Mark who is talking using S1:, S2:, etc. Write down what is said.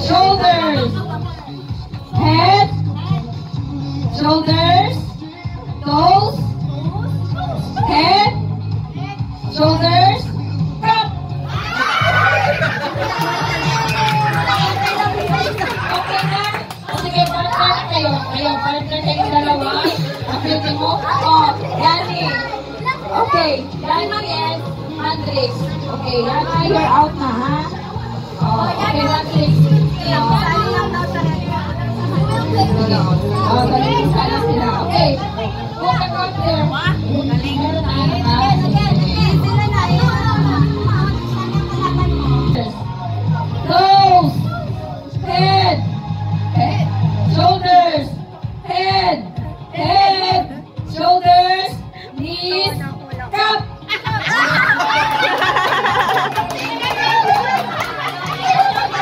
S1: Shoulders. Head. Shoulders. Toes. Head. Shoulders. Front. Okay na? O sige, partner na kayo. Partner kayong dalawa. Napilin mo? Yani. Okay, Yani and Andres. Okay, Yani, you're out na, ha? Okay, Andres. Okay.